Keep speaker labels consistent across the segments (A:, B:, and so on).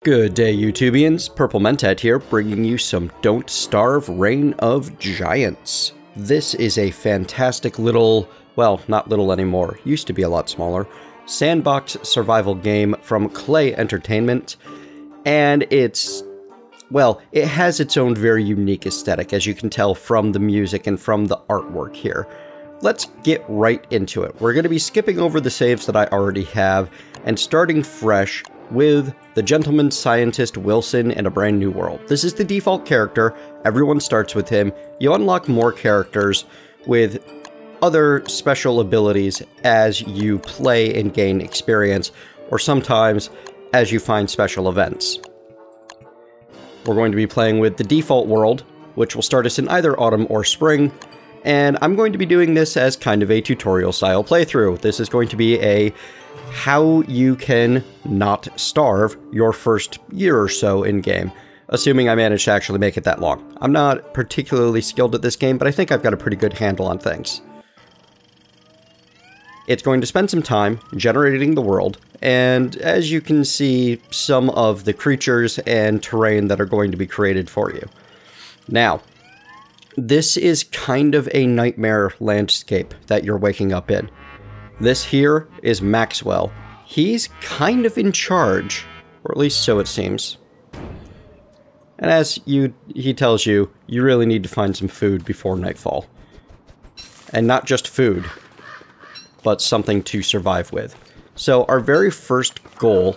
A: Good day, YouTubians. Purple Mentat here, bringing you some Don't Starve Reign of Giants. This is a fantastic little, well, not little anymore, used to be a lot smaller, sandbox survival game from Clay Entertainment, and it's, well, it has its own very unique aesthetic, as you can tell from the music and from the artwork here. Let's get right into it. We're going to be skipping over the saves that I already have, and starting fresh with the gentleman scientist Wilson in a brand new world. This is the default character, everyone starts with him. You unlock more characters with other special abilities as you play and gain experience, or sometimes as you find special events. We're going to be playing with the default world, which will start us in either autumn or spring, and I'm going to be doing this as kind of a tutorial style playthrough. This is going to be a how you can not starve your first year or so in-game, assuming I manage to actually make it that long. I'm not particularly skilled at this game, but I think I've got a pretty good handle on things. It's going to spend some time generating the world, and as you can see, some of the creatures and terrain that are going to be created for you. Now, this is kind of a nightmare landscape that you're waking up in. This here is Maxwell. He's kind of in charge, or at least so it seems. And as he tells you, you really need to find some food before nightfall. And not just food, but something to survive with. So our very first goal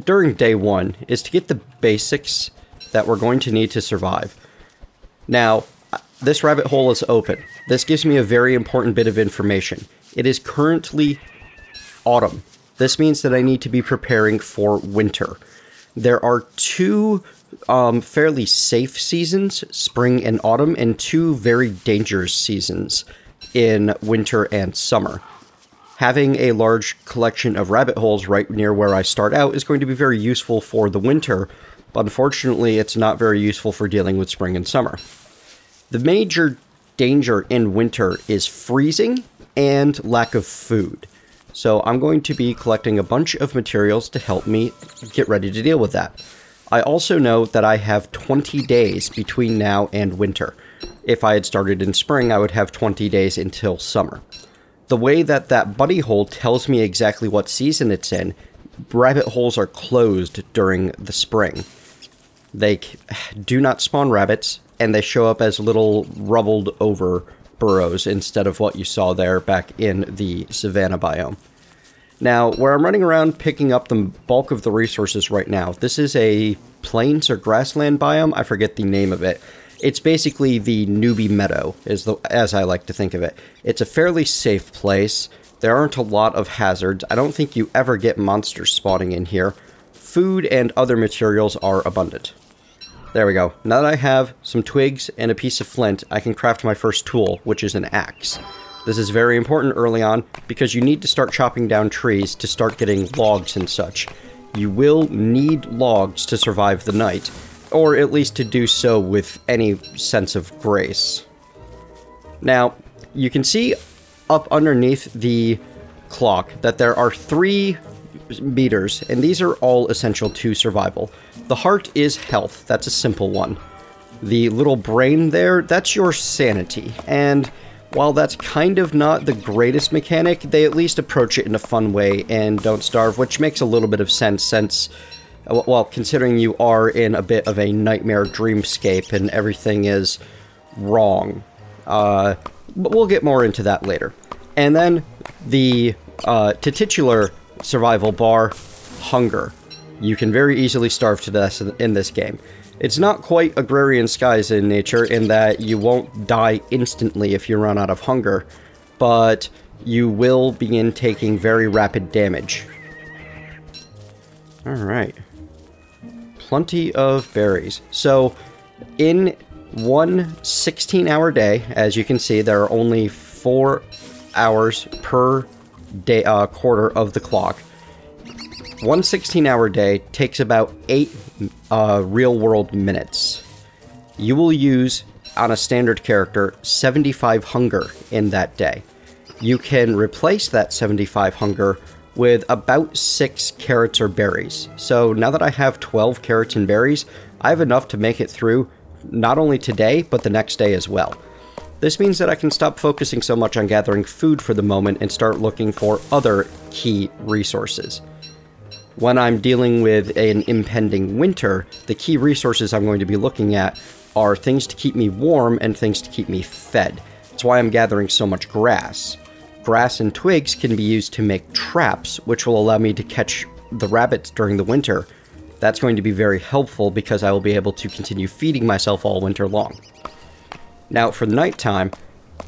A: during day one is to get the basics that we're going to need to survive. Now, this rabbit hole is open. This gives me a very important bit of information. It is currently autumn. This means that I need to be preparing for winter. There are two fairly safe seasons, spring and autumn, and two very dangerous seasons in winter and summer. Having a large collection of rabbit holes right near where I start out is going to be very useful for the winter, but unfortunately it's not very useful for dealing with spring and summer. The major danger in winter is freezing and lack of food. So I'm going to be collecting a bunch of materials to help me get ready to deal with that. I also know that I have 20 days between now and winter. If I had started in spring, I would have 20 days until summer. The way that that buddy hole tells me exactly what season it's in, rabbit holes are closed during the spring. They do not spawn rabbits, and they show up as little rubbled over burrows instead of what you saw there back in the savanna biome. Now, where I'm running around picking up the bulk of the resources right now, this is a plains or grassland biome. I forget the name of it. It's basically the newbie meadow, as I like to think of it. It's a fairly safe place. There aren't a lot of hazards. I don't think you ever get monsters spawning in here. Food and other materials are abundant. There we go. Now that I have some twigs and a piece of flint, I can craft my first tool, which is an axe. This is very important early on, because you need to start chopping down trees to start getting logs and such. You will need logs to survive the night, or at least to do so with any sense of grace. Now, you can see up underneath the clock that there are 3 meters, and these are all essential to survival. The heart is health, that's a simple one. The little brain there, that's your sanity, and while that's kind of not the greatest mechanic, they at least approach it in a fun way and don't starve, which makes a little bit of sense since, well, considering you are in a bit of a nightmare dreamscape and everything is wrong. But we'll get more into that later. And then the titular survival bar, hunger. You can very easily starve to death in this game. It's not quite agrarian skies in nature in that you won't die instantly if you run out of hunger, but you will begin taking very rapid damage. Alright. Plenty of berries. So, in one 16-hour day, as you can see, there are only 4 hours per day, quarter of the clock. One 16-hour day takes about 8 real-world minutes. You will use, on a standard character, 75 hunger in that day. You can replace that 75 hunger with about 6 carrots or berries. So now that I have 12 carrots and berries, I have enough to make it through not only today, but the next day as well. This means that I can stop focusing so much on gathering food for the moment and start looking for other key resources. When I'm dealing with an impending winter, the key resources I'm going to be looking at are things to keep me warm and things to keep me fed. That's why I'm gathering so much grass. Grass and twigs can be used to make traps, which will allow me to catch the rabbits during the winter. That's going to be very helpful because I will be able to continue feeding myself all winter long. Now, for nighttime,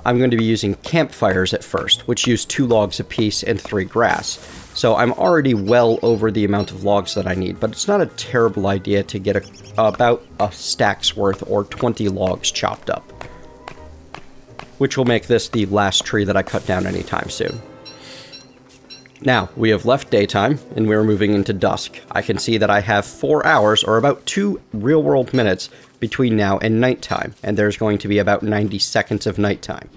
A: I'm going to be using campfires at first, which use 2 logs apiece and 3 grass. So I'm already well over the amount of logs that I need, but it's not a terrible idea to get about a stack's worth or 20 logs chopped up, which will make this the last tree that I cut down anytime soon. Now, we have left daytime, and we're moving into dusk. I can see that I have 4 hours, or about 2 real-world minutes, between now and nighttime, and there's going to be about 90 seconds of nighttime.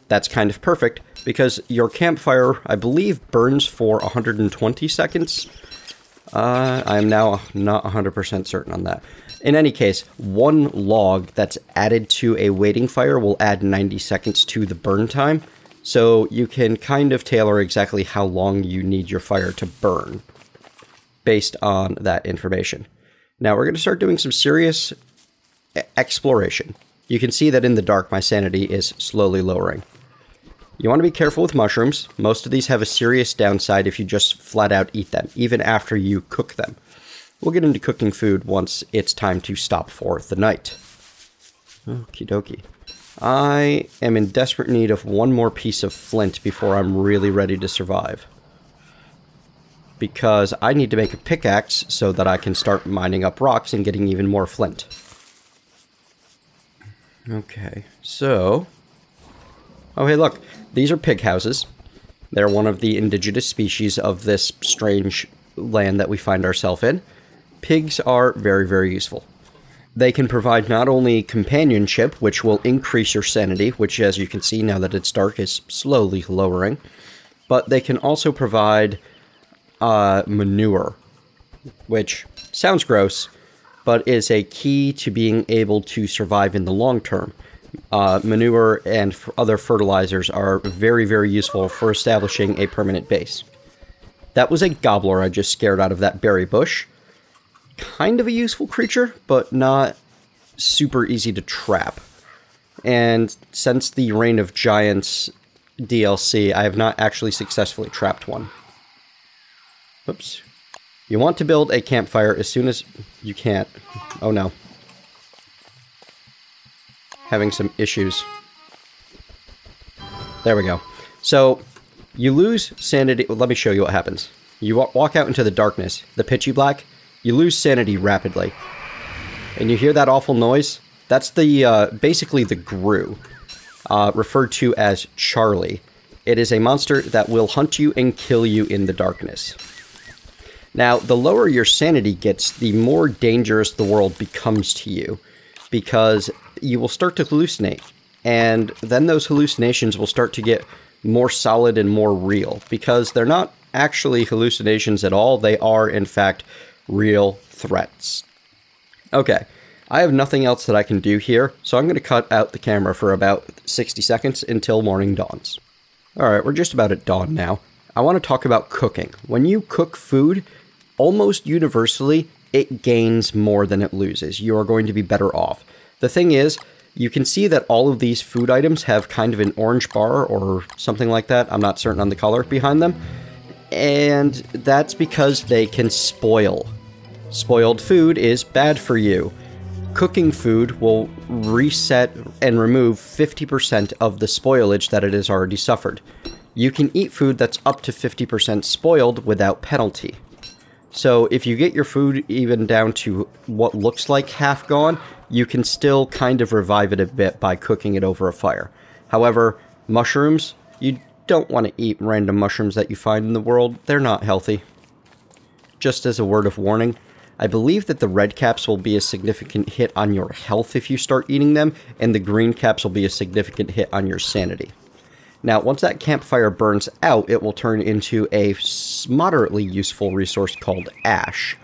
A: That's kind of perfect, because your campfire, I believe, burns for 120 seconds. I'm now not 100% certain on that. In any case, 1 log that's added to a waiting fire will add 90 seconds to the burn time, so you can kind of tailor exactly how long you need your fire to burn based on that information. Now we're going to start doing some serious exploration. You can see that in the dark my sanity is slowly lowering. You want to be careful with mushrooms. Most of these have a serious downside if you just flat out eat them, even after you cook them. We'll get into cooking food once it's time to stop for the night. Okie dokie. I am in desperate need of 1 more piece of flint before I'm really ready to survive. Because I need to make a pickaxe so that I can start mining up rocks and getting even more flint. Okay, so... oh, hey, look. These are pig houses. They're one of the indigenous species of this strange land that we find ourselves in. Pigs are very, very useful. They can provide not only companionship, which will increase your sanity, which, as you can see now that it's dark, is slowly lowering, but they can also provide manure, which sounds gross, but is a key to being able to survive in the long term. Manure and other fertilizers are very, very useful for establishing a permanent base. That was a gobbler I just scared out of that berry bush. Kind of a useful creature, but not super easy to trap. And since the Reign of Giants DLC, I have not actually successfully trapped one. Oops. You want to build a campfire as soon as you can. Oh no. Having some issues. There we go. So, you lose sanity. Well, let me show you what happens. You walk out into the darkness, the pitchy black. You lose sanity rapidly. And you hear that awful noise? That's the, basically the Gru, referred to as Charlie. It is a monster that will hunt you and kill you in the darkness. Now, the lower your sanity gets, the more dangerous the world becomes to you, because you will start to hallucinate, and then those hallucinations will start to get more solid and more real, because they're not actually hallucinations at all. They are, in fact, real threats. Okay, I have nothing else that I can do here, so I'm going to cut out the camera for about 60 seconds until morning dawns. Alright, we're just about at dawn now. I want to talk about cooking. When you cook food, almost universally, it gains more than it loses. You are going to be better off. The thing is, you can see that all of these food items have kind of an orange bar or something like that. I'm not certain on the color behind them. And that's because they can spoil. Spoiled food is bad for you. Cooking food will reset and remove 50% of the spoilage that it has already suffered. You can eat food that's up to 50% spoiled without penalty. So if you get your food even down to what looks like half gone, you can still kind of revive it a bit by cooking it over a fire. However, mushrooms, you don't want to eat random mushrooms that you find in the world. They're not healthy. Just as a word of warning, I believe that the red caps will be a significant hit on your health if you start eating them, and the green caps will be a significant hit on your sanity. Now, once that campfire burns out, it will turn into a moderately useful resource called ash.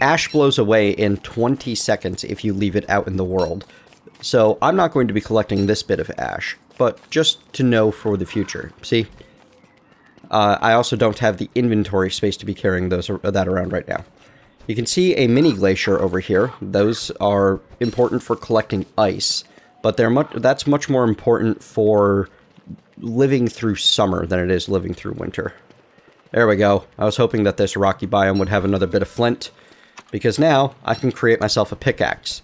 A: Ash blows away in 20 seconds if you leave it out in the world. So I'm not going to be collecting this bit of ash, but just to know for the future. See? I also don't have the inventory space to be carrying that around right now. You can see a mini glacier over here. Those are important for collecting ice, but that's much more important for living through summer than it is living through winter. There we go. I was hoping that this rocky biome would have another bit of flint, because now I can create myself a pickaxe.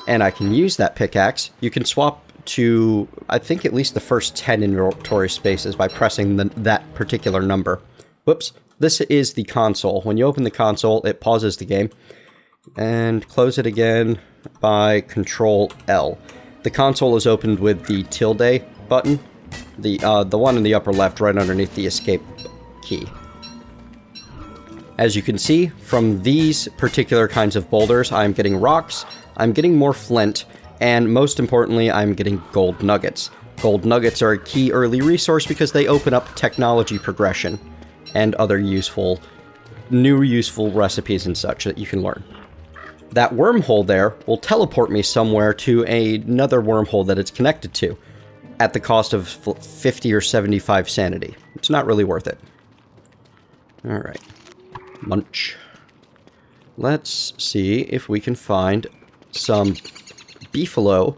A: And I can use that pickaxe. You can swap to, I think, at least the first 10 inventory spaces by pressing that particular number. Whoops. This is the console. When you open the console, it pauses the game. And close it again by Control L. The console is opened with the tilde button. The one in the upper left, right underneath the escape key. As you can see, from these particular kinds of boulders, I'm getting rocks, I'm getting more flint, and most importantly, I'm getting gold nuggets. Gold nuggets are a key early resource because they open up technology progression and other new useful recipes and such that you can learn. That wormhole there will teleport me somewhere to another wormhole that it's connected to, at the cost of 50 or 75 sanity. It's not really worth it. Alright. Munch. Let's see if we can find some beefalo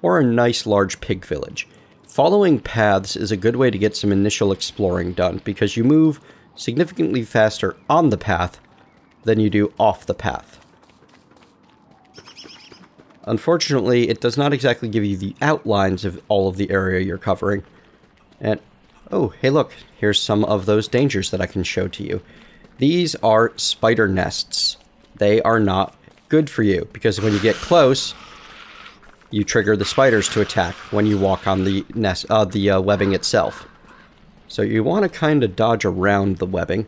A: or a nice large pig village. Following paths is a good way to get some initial exploring done, because you move significantly faster on the path than you do off the path. Unfortunately, it does not exactly give you the outlines of all of the area you're covering. And, oh, hey look, here's some of those dangers that I can show to you. These are spider nests. They are not good for you, because when you get close, you trigger the spiders to attack when you walk on the nest, webbing itself. So you want to kind of dodge around the webbing.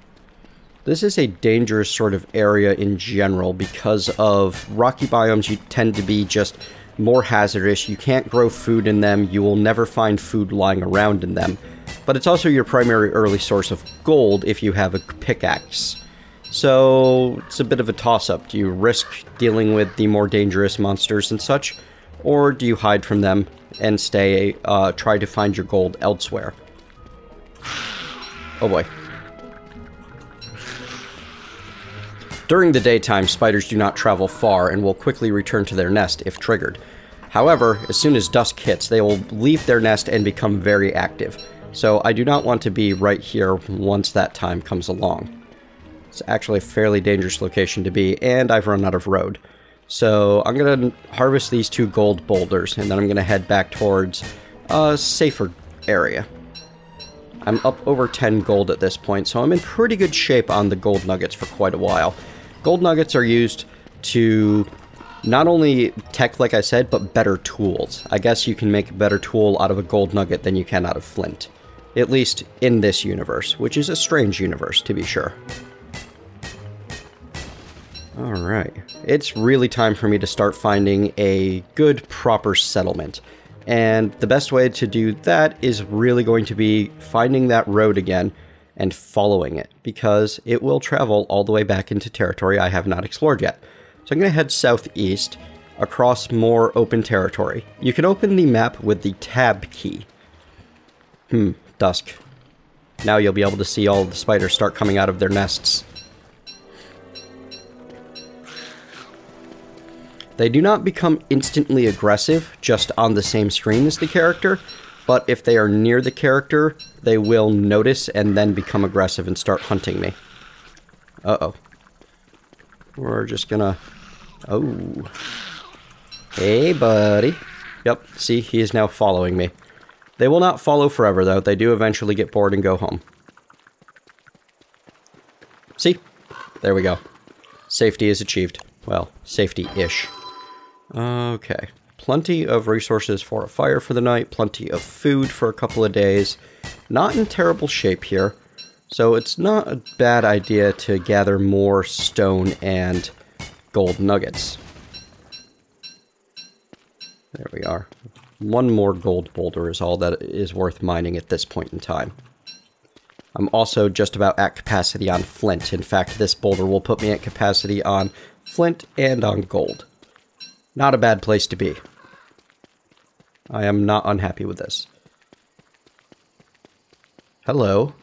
A: This is a dangerous sort of area in general because of rocky biomes. You tend to be just more hazardous. You can't grow food in them. You will never find food lying around in them. But it's also your primary early source of gold if you have a pickaxe. So it's a bit of a toss-up. Do you risk dealing with the more dangerous monsters and such? Or do you hide from them and try to find your gold elsewhere? Oh boy. During the daytime, spiders do not travel far and will quickly return to their nest if triggered. However, as soon as dusk hits, they will leave their nest and become very active. So I do not want to be right here once that time comes along. It's actually a fairly dangerous location to be, and I've run out of road. So I'm going to harvest these 2 gold boulders, and then I'm going to head back towards a safer area. I'm up over 10 gold at this point, so I'm in pretty good shape on the gold nuggets for quite a while. Gold nuggets are used to not only tech, like I said, but better tools. I guess you can make a better tool out of a gold nugget than you can out of flint. At least in this universe, which is a strange universe, to be sure. Alright. It's really time for me to start finding a good, proper settlement. And the best way to do that is really going to be finding that road again and following it, because it will travel all the way back into territory I have not explored yet. So I'm going to head southeast across more open territory. You can open the map with the tab key. Dusk. Now you'll be able to see all of the spiders start coming out of their nests. They do not become instantly aggressive just on the same screen as the character, but if they are near the character, they will notice and then become aggressive and start hunting me. Uh-oh. We're just gonna... Oh. Hey, buddy. Yep, see, he is now following me. They will not follow forever, though. They do eventually get bored and go home. See? There we go. Safety is achieved. Well, safety-ish. Okay. Plenty of resources for a fire for the night. Plenty of food for a couple of days. Not in terrible shape here. So it's not a bad idea to gather more stone and gold nuggets. There we are. One more gold boulder is all that is worth mining at this point in time. I'm also just about at capacity on flint. In fact, this boulder will put me at capacity on flint and on gold. Not a bad place to be. I am not unhappy with this. Hello.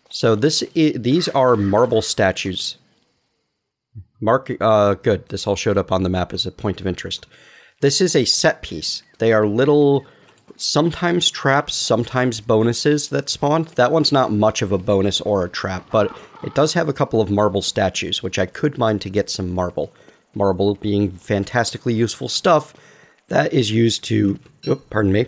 A: So these are marble statues. Good. This all showed up on the map as a point of interest. This is a set piece. They are little, sometimes traps, sometimes bonuses that spawn. That one's not much of a bonus or a trap, but it does have a couple of marble statues, which I could mine to get some marble. Marble being fantastically useful stuff that is used to... Oh, pardon me.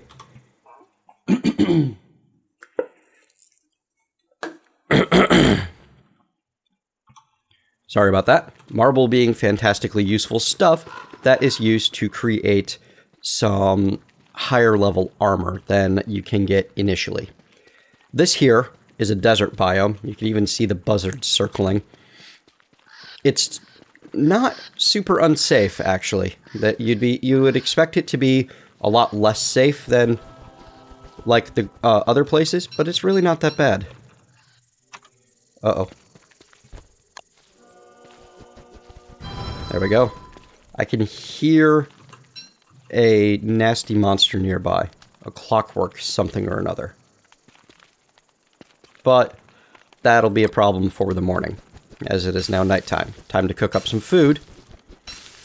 A: Sorry about that. Marble being fantastically useful stuff that is used to create some higher level armor than you can get initially. This here is a desert biome. You can even see the buzzards circling. It's not super unsafe, actually. That you would expect it to be a lot less safe than like the other places, but it's really not that bad. Uh-oh. There we go. I can hear a nasty monster nearby. A clockwork something or another. But that'll be a problem for the morning, as it is now nighttime. Time to cook up some food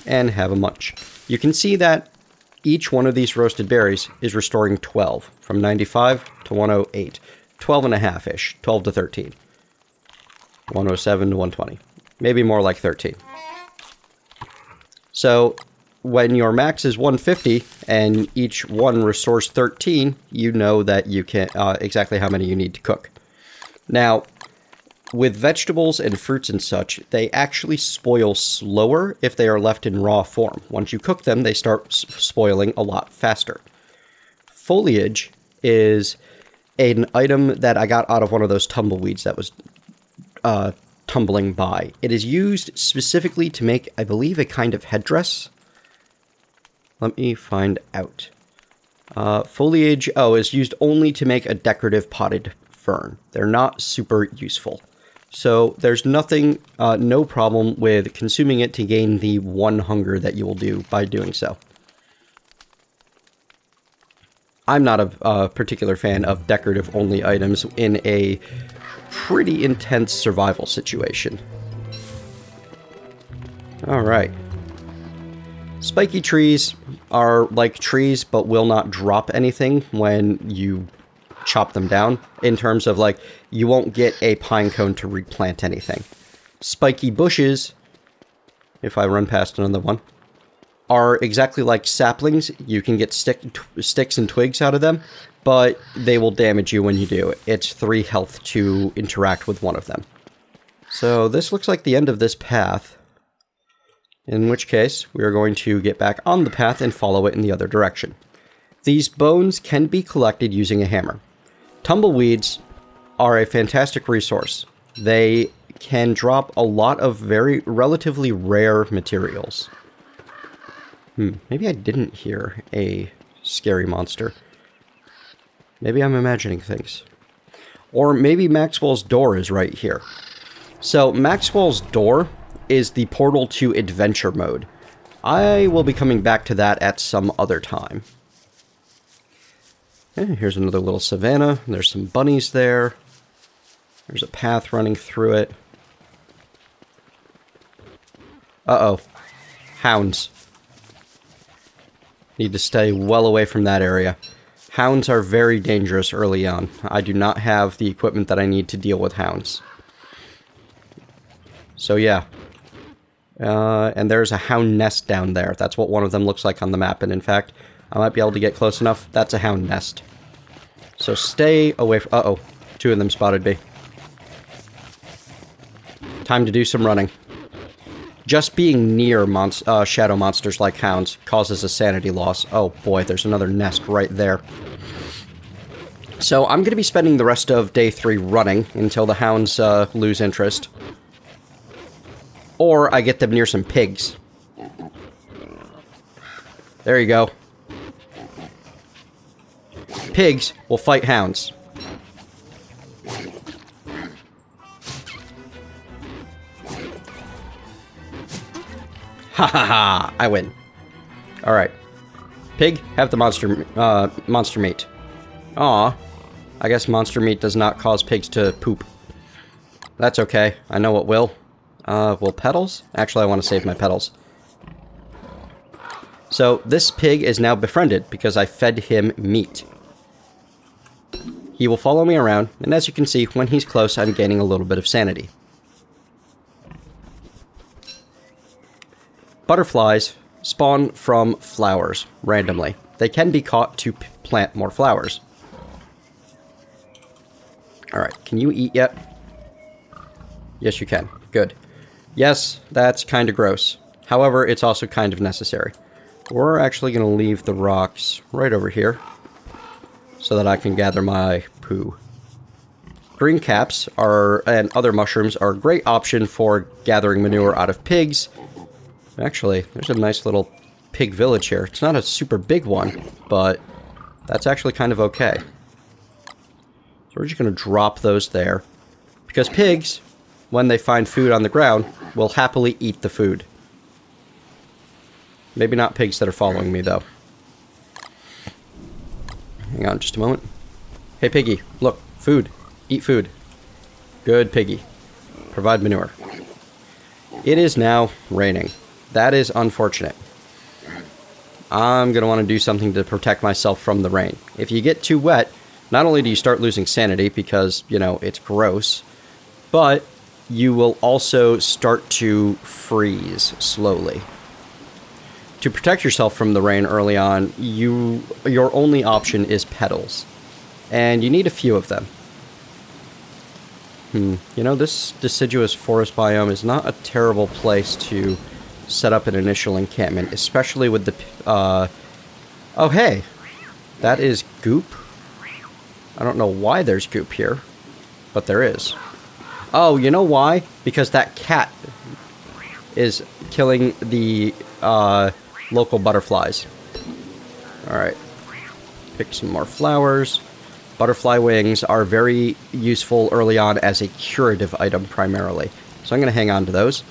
A: and have a munch. You can see that each one of these roasted berries is restoring 12, from 95 to 108. 12 and a half-ish, 12 to 13. 107 to 120. Maybe more like 13. So, when your max is 150, and each one restores 13, you know that you can, exactly how many you need to cook. Now, with vegetables and fruits and such, they actually spoil slower if they are left in raw form. Once you cook them, they start spoiling a lot faster. Foliage is an item that I got out of one of those tumbleweeds that was tumbling by. It is used specifically to make, I believe, a kind of headdress. Let me find out. Foliage, is used only to make a decorative potted fern. They're not super useful. So there's nothing, no problem with consuming it to gain the 1 hunger that you will do by doing so. I'm not a particular fan of decorative-only items in a pretty intense survival situation. Alright. Spiky trees are like trees, but will not drop anything when you chop them down, in terms of, like, you won't get a pine cone to replant anything. Spiky bushes, if I run past another one, are exactly like saplings. You can get sticks and twigs out of them, but they will damage you when you do. It's 3 health to interact with one of them. So this looks like the end of this path, in which case we are going to get back on the path and follow it in the other direction. These bones can be collected using a hammer. Tumbleweeds are a fantastic resource. They can drop a lot of relatively rare materials. Maybe I didn't hear a scary monster. Maybe I'm imagining things. Or maybe Maxwell's door is right here. So Maxwell's door is the portal to adventure mode. I will be coming back to that at some other time. Okay, here's another little savanna. There's some bunnies there. There's a path running through it. Uh-oh. Hounds. Need to stay well away from that area. Hounds are very dangerous early on. I do not have the equipment that I need to deal with hounds. So yeah. And there's a hound nest down there. That's what one of them looks like on the map. And in fact, I might be able to get close enough. That's a hound nest. So stay away from... Uh-oh. 2 of them spotted me. Time to do some running. Just being near shadow monsters like hounds causes a sanity loss. Oh boy, there's another nest right there. So I'm going to be spending the rest of day 3 running until the hounds lose interest. Or I get them near some pigs. There you go. Pigs will fight hounds. Ha ha ha! I win. Alright. Pig, have the monster meat. Aw. I guess monster meat does not cause pigs to poop. That's okay. I know what will. Will petals? Actually, I want to save my petals. So, this pig is now befriended because I fed him meat. He will follow me around, and as you can see, when he's close, I'm gaining a little bit of sanity. Butterflies spawn from flowers, randomly. They can be caught to plant more flowers. Alright, can you eat yet? Yes, you can. Good. Yes, that's kind of gross. However, it's also kind of necessary. We're actually going to leave the rocks right over here so that I can gather my poo. Green caps and other mushrooms are a great option for gathering manure out of pigs. Actually, there's a nice little pig village here. It's not a super big one, but that's actually kind of okay. So we're just going to drop those there. Because pigs, when they find food on the ground, will happily eat the food. Maybe not pigs that are following me, though. Hang on just a moment. Hey, piggy, look, food. Eat food. Good piggy. Provide manure. It is now raining. That is unfortunate. I'm going to want to do something to protect myself from the rain. If you get too wet, not only do you start losing sanity because, you know, it's gross, but you will also start to freeze slowly. To protect yourself from the rain early on, your only option is petals. And you need a few of them. You know, this deciduous forest biome is not a terrible place to set up an initial encampment, especially with the... Oh, hey! That is goop. I don't know why there's goop here, but there is. Oh, you know why? Because that cat is killing the local butterflies. Alright. Pick some more flowers. Butterfly wings are very useful early on as a curative item primarily. So I'm going to hang on to those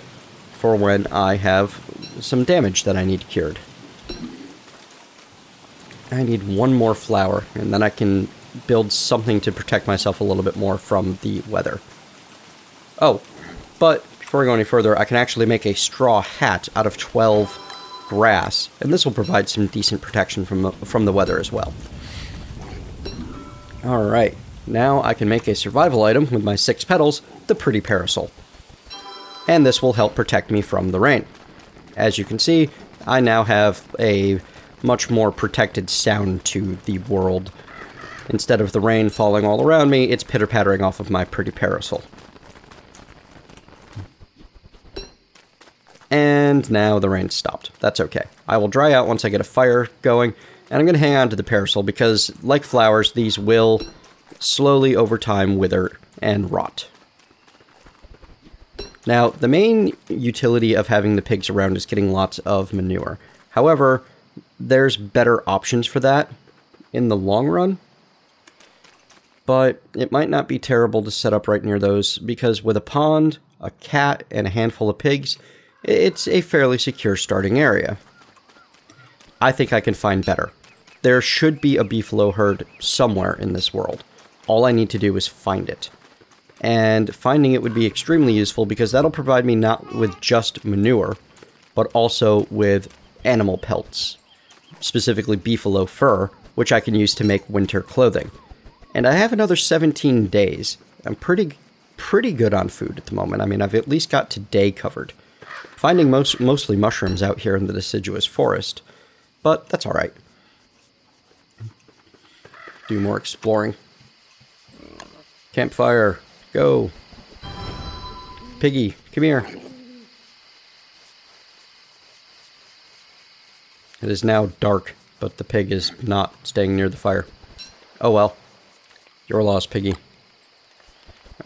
A: for when I have some damage that I need cured. I need one more flower, and then I can build something to protect myself a little bit more from the weather. Oh, but before I go any further, I can actually make a straw hat out of 12 grass, and this will provide some decent protection from the weather as well. Alright, now I can make a survival item with my 6 petals, the pretty parasol. And this will help protect me from the rain. As you can see, I now have a much more protected sound to the world. Instead of the rain falling all around me, it's pitter-pattering off of my pretty parasol. And now the rain stopped. That's okay. I will dry out once I get a fire going, and I'm going to hang on to the parasol because, like flowers, these will slowly over time wither and rot. Now, the main utility of having the pigs around is getting lots of manure. However, there's better options for that in the long run. But it might not be terrible to set up right near those, because with a pond, a cat, and a handful of pigs, it's a fairly secure starting area. I think I can find better. There should be a beefalo herd somewhere in this world. All I need to do is find it. And finding it would be extremely useful because that'll provide me not with just manure, but also with animal pelts. Specifically beefalo fur, which I can use to make winter clothing. And I have another 17 days. I'm pretty good on food at the moment. I mean, I've at least got today covered. Finding mostly mushrooms out here in the deciduous forest, but that's alright. Do more exploring. Campfire, go. Piggy, come here. It is now dark, but the pig is not staying near the fire. Oh well. Your loss, piggy.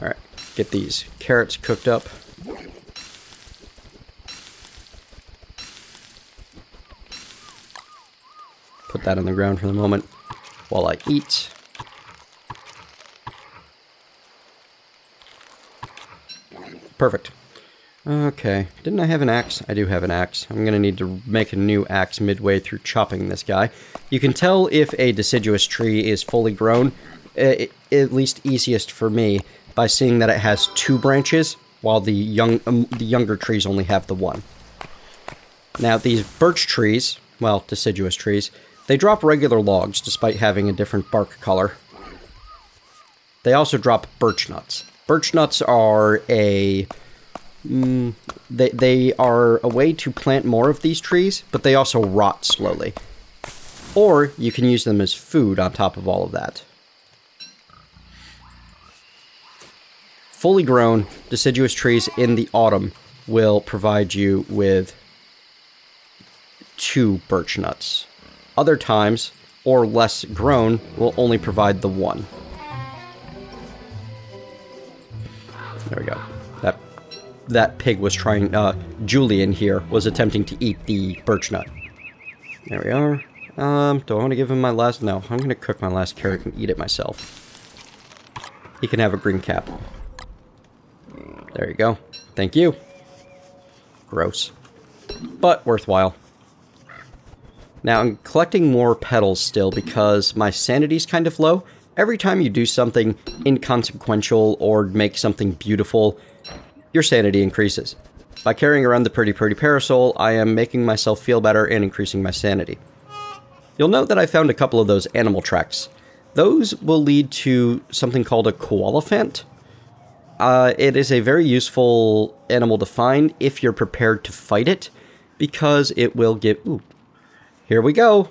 A: Alright, get these carrots cooked up. Put that on the ground for the moment. while I eat. Perfect. Okay, didn't I have an axe? I do have an axe. I'm gonna need to make a new axe midway through chopping this guy. You can tell if a deciduous tree is fully grown, at least easiest for me, by seeing that it has 2 branches, while the younger trees only have the 1. Now, these birch trees, well, deciduous trees, they drop regular logs despite having a different bark color. They also drop birch nuts. Birch nuts are a... They are a way to plant more of these trees, but they also rot slowly. Or you can use them as food on top of all of that. Fully grown deciduous trees in the autumn will provide you with 2 birch nuts. Other times, or less grown, will only provide the 1. There we go. That pig was trying, Julian here was attempting to eat the birch nut. There we are. Do I want to give him my last? No, I'm going to cook my last carrot and eat it myself. He can have a green cap. There you go. Thank you. Gross. But worthwhile. Now, I'm collecting more petals still because my sanity's kind of low. Every time you do something inconsequential or make something beautiful, your sanity increases. By carrying around the Pretty Parasol, I am making myself feel better and increasing my sanity. You'll note that I found a couple of those animal tracks. Those will lead to something called a koalaphant. It is a very useful animal to find if you're prepared to fight it, because it will give... Ooh, here we go!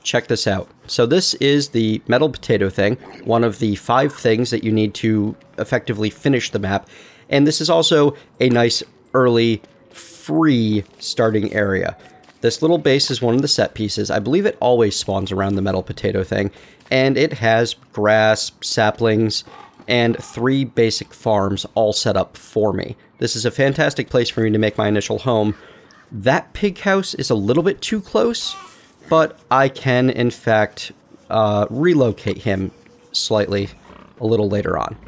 A: Check this out. So this is the metal potato thing, one of the 5 things that you need to effectively finish the map. And this is also a nice, early, free starting area. This little base is one of the set pieces. I believe it always spawns around the metal potato thing. And it has grass, saplings, and 3 basic farms all set up for me. This is a fantastic place for me to make my initial home. That pig house is a little bit too close, but I can, in fact, relocate him slightly a little later on.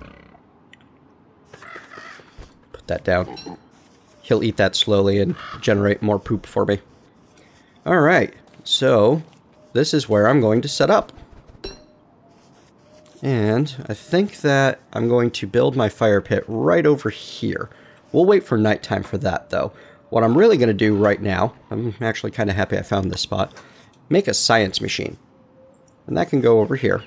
A: That down. He'll eat that slowly and generate more poop for me. Alright, so this is where I'm going to set up. And I think that I'm going to build my fire pit right over here. We'll wait for nighttime for that, though. What I'm really going to do right now, I'm actually kind of happy I found this spot, make a science machine. And that can go over here.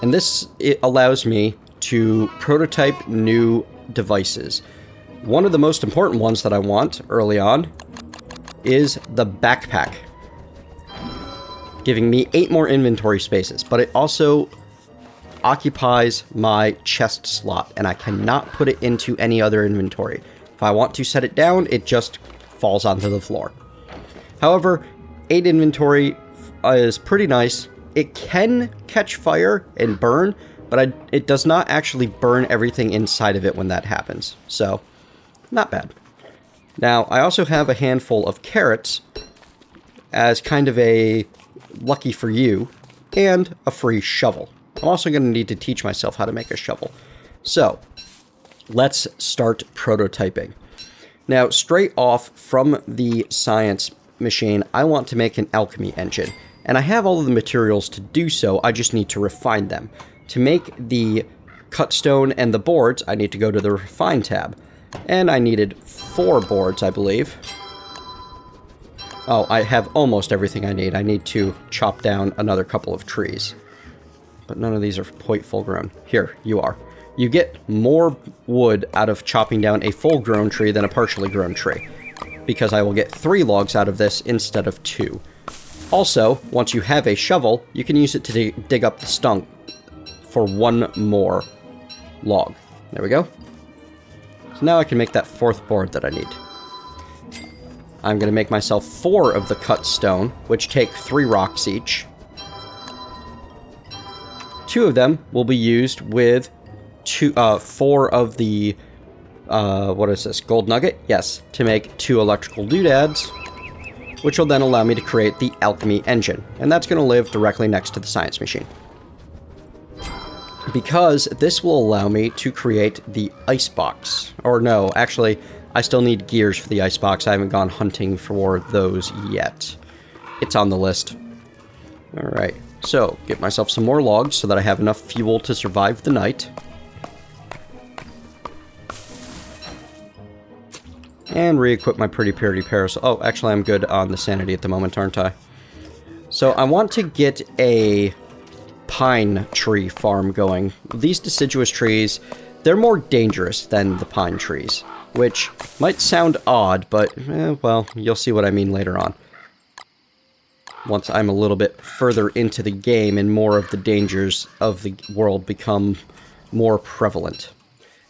A: And this, it allows me to prototype new devices. One of the most important ones that I want early on is the backpack, giving me 8 more inventory spaces, but it also occupies my chest slot, and I cannot put it into any other inventory. If I want to set it down, it just falls onto the floor. However, 8 inventory is pretty nice. It can catch fire and burn, but it does not actually burn everything inside of it when that happens. So, not bad. Now, I also have a handful of carrots as kind of a lucky for you, and a free shovel. I'm also going to need to teach myself how to make a shovel. So, let's start prototyping. Now, straight off from the science machine, I want to make an alchemy engine. And I have all of the materials to do so, I just need to refine them. To make the cut stone and the boards, I need to go to the refine tab. And I needed 4 boards, I believe. Oh, I have almost everything I need. I need to chop down another couple of trees. But none of these are quite full grown. Here, you are. You get more wood out of chopping down a full grown tree than a partially grown tree, because I will get 3 logs out of this instead of 2. Also, once you have a shovel, you can use it to dig up the stump for 1 more log. There we go. So now I can make that 4th board that I need. I'm going to make myself 4 of the cut stone, which take 3 rocks each. 2 of them will be used with 4 of the, what is this, gold nugget? Yes, to make 2 electrical doodads. which will then allow me to create the alchemy engine, and that's going to live directly next to the science machine. Because this will allow me to create the icebox. Or no, actually, I still need gears for the icebox. I haven't gone hunting for those yet. It's on the list. Alright, so get myself some more logs so that I have enough fuel to survive the night. And re-equip my pretty parasol. Oh, actually I'm good on the sanity at the moment, aren't I? So I want to get a pine tree farm going. These deciduous trees, they're more dangerous than the pine trees, which might sound odd, but, well, you'll see what I mean later on. Once I'm a little bit further into the game and more of the dangers of the world become more prevalent.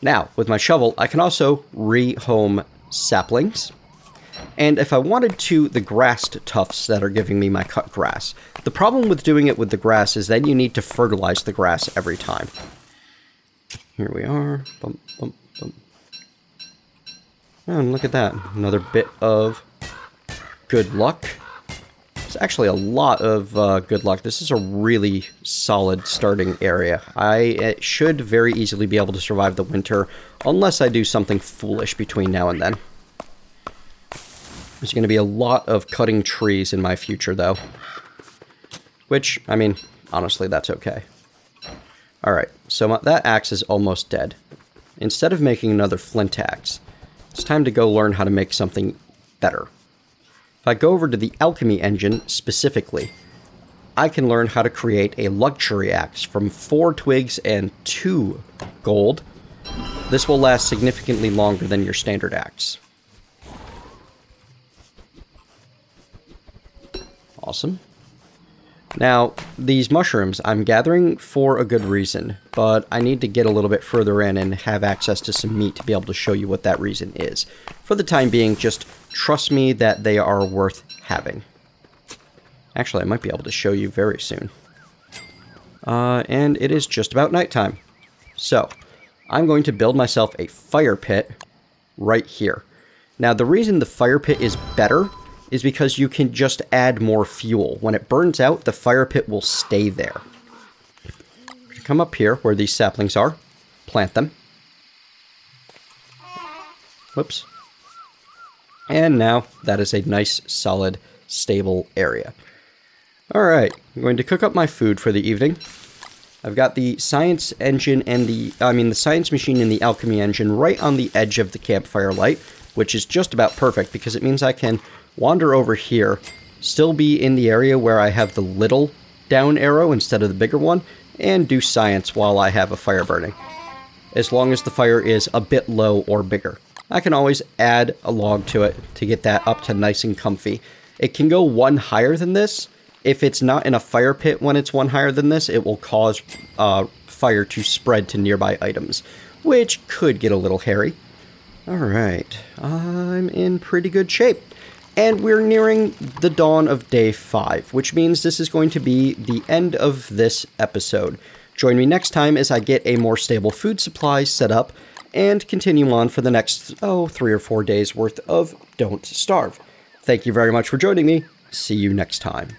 A: Now, with my shovel, I can also rehome saplings. And if I wanted to, the grass tufts that are giving me my cut grass. The problem with doing it with the grass is then you need to fertilize the grass every time. Here we are. Bump, bump, bump. And look at that. Another bit of good luck. It's actually a lot of good luck. This is a really solid starting area. I should very easily be able to survive the winter, unless I do something foolish between now and then. There's going to be a lot of cutting trees in my future, though. Which, I mean, honestly, that's okay. Alright, so that axe is almost dead. Instead of making another flint axe, it's time to go learn how to make something better. If I go over to the alchemy engine, specifically, I can learn how to create a luxury axe from 4 twigs and 2 gold. This will last significantly longer than your standard axe. Awesome. Now, these mushrooms I'm gathering for a good reason, but I need to get a little bit further in and have access to some meat to be able to show you what that reason is. For the time being, just trust me that they are worth having. Actually, I might be able to show you very soon. And it is just about nighttime. So, I'm going to build myself a fire pit right here. Now, the reason the fire pit is better is because you can just add more fuel. When it burns out, the fire pit will stay there. Come up here where these saplings are, plant them. Whoops. And now that is a nice, solid, stable area. Alright, I'm going to cook up my food for the evening. I've got the science engine and the science machine and the alchemy engine right on the edge of the campfire light, which is just about perfect because it means I can wander over here, still be in the area where I have the little down arrow instead of the bigger one, and do science while I have a fire burning. As long as the fire is a bit low or bigger. I can always add a log to it to get that up to nice and comfy. It can go 1 higher than this. If it's not in a fire pit when it's 1 higher than this, it will cause fire to spread to nearby items, which could get a little hairy. Alright, I'm in pretty good shape. And we're nearing the dawn of day 5, which means this is going to be the end of this episode. Join me next time as I get a more stable food supply set up and continue on for the next, 3 or 4 days worth of Don't Starve. Thank you very much for joining me. See you next time.